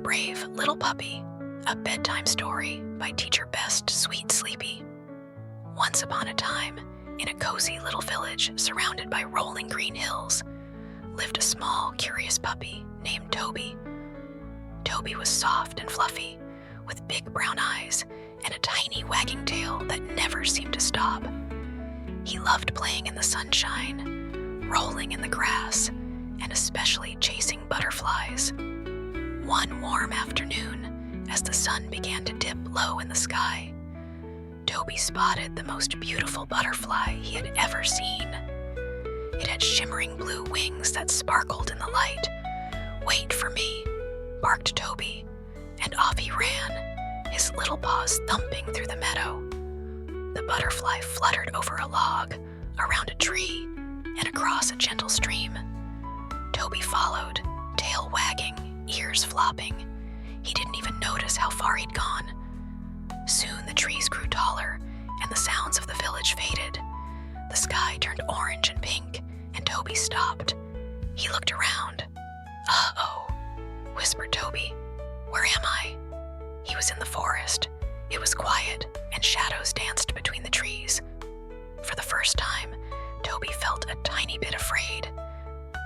Brave Little Puppy, a bedtime story by Teacher Best Sweet Sleepy. Once upon a time, in a cozy little village surrounded by rolling green hills, lived a small, curious puppy named Toby. Toby was soft and fluffy, with big brown eyes and a tiny wagging tail that never seemed to stop. He loved playing in the sunshine, rolling in the grass, and especially chasing butterflies. One warm afternoon, as the sun began to dip low in the sky, Toby spotted the most beautiful butterfly he had ever seen. It had shimmering blue wings that sparkled in the light. "Wait for me," barked Toby, and off he ran, his little paws thumping through the meadow. The butterfly fluttered over a log, around a tree, and across a gentle stream. Toby followed, tail wagging, ears flopping. He didn't even notice how far he'd gone. Soon the trees grew taller, and the sounds of the village faded. The sky turned orange and pink, and Toby stopped. He looked around. "Uh-oh," whispered Toby. "Where am I?" He was in the forest. It was quiet, and shadows danced between the trees. For the first time, Toby felt a tiny bit afraid,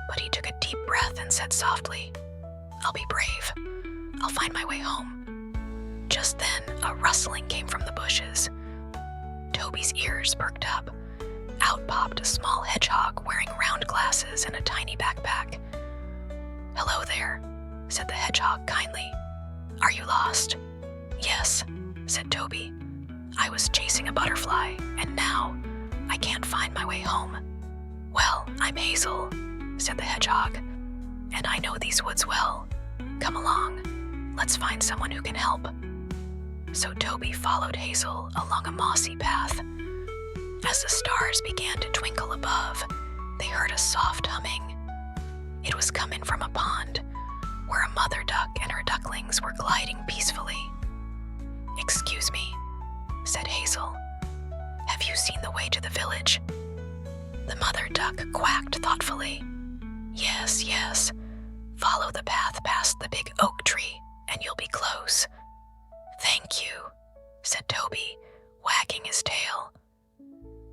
but he took a deep breath and said softly, "I'll be brave. I'll find my way home." Just then, a rustling came from the bushes. Toby's ears perked up. Out popped a small hedgehog wearing round glasses and a tiny backpack. "Hello there," said the hedgehog kindly. "Are you lost?" "Yes," said Toby. "I was chasing a butterfly, and now I can't find my way home." "Well, I'm Hazel," said the hedgehog, "and I know these woods well. Come along, let's find someone who can help." So Toby followed Hazel along a mossy path. As the stars began to twinkle above, they heard a soft humming. It was coming from a pond, where a mother duck and her ducklings were gliding peacefully. "Excuse me," said Hazel. "Have you seen the way to the village?" The mother duck quacked thoughtfully. Yes. Follow the path past the big oak tree, and you'll be close." "Thank you," said Toby, wagging his tail.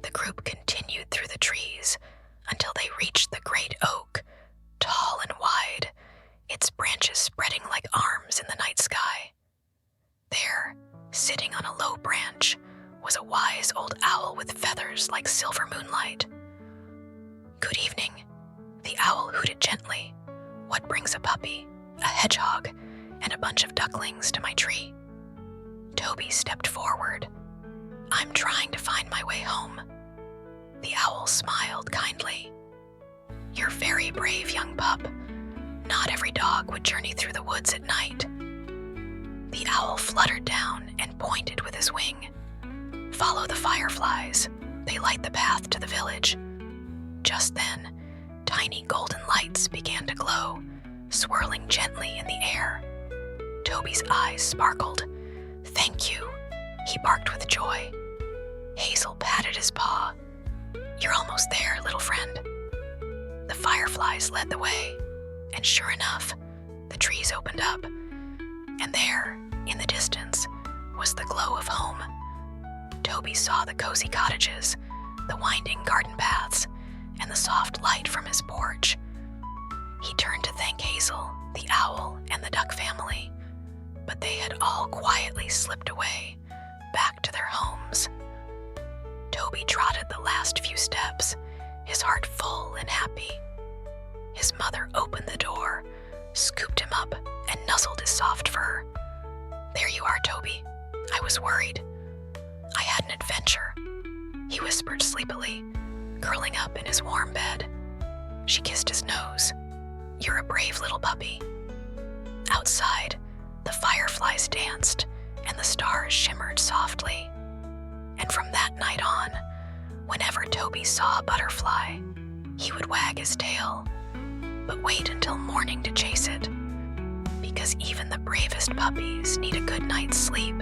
The group continued through the trees until they reached the great oak, tall and wide, its branches spreading like arms in the night sky. There, sitting on a low branch, was a wise old owl with feathers like silver moonlight. "Good evening," the owl hooted gently. "What brings a puppy, a hedgehog, and a bunch of ducklings to my tree?" Toby stepped forward. "I'm trying to find my way home." The owl smiled kindly. "You're very brave, young pup. Not every dog would journey through the woods at night." The owl fluttered down and pointed with his wing. "Follow the fireflies. They light the path to the village." Just then, tiny golden lights began to glow, swirling gently in the air. Toby's eyes sparkled. "Thank you," he barked with joy. Hazel patted his paw. "You're almost there, little friend." The fireflies led the way, and sure enough, the trees opened up, and there, in the distance, was the glow of home. Toby saw the cozy cottages, the winding garden paths, and the soft light from his porch. He turned to thank Hazel, the owl, and the duck family, but they had all quietly slipped away, back to their homes. Toby trotted the last few steps, his heart full and happy. His mother opened the door, scooped him up, and nuzzled his soft fur. "There you are, Toby. I was worried. I had an adventure," he whispered sleepily, curling up in his warm bed. She kissed his nose. "You're a brave little puppy." Outside, the fireflies danced, and the stars shimmered softly. And from that night on, whenever Toby saw a butterfly, he would wag his tail, but wait until morning to chase it, because even the bravest puppies need a good night's sleep.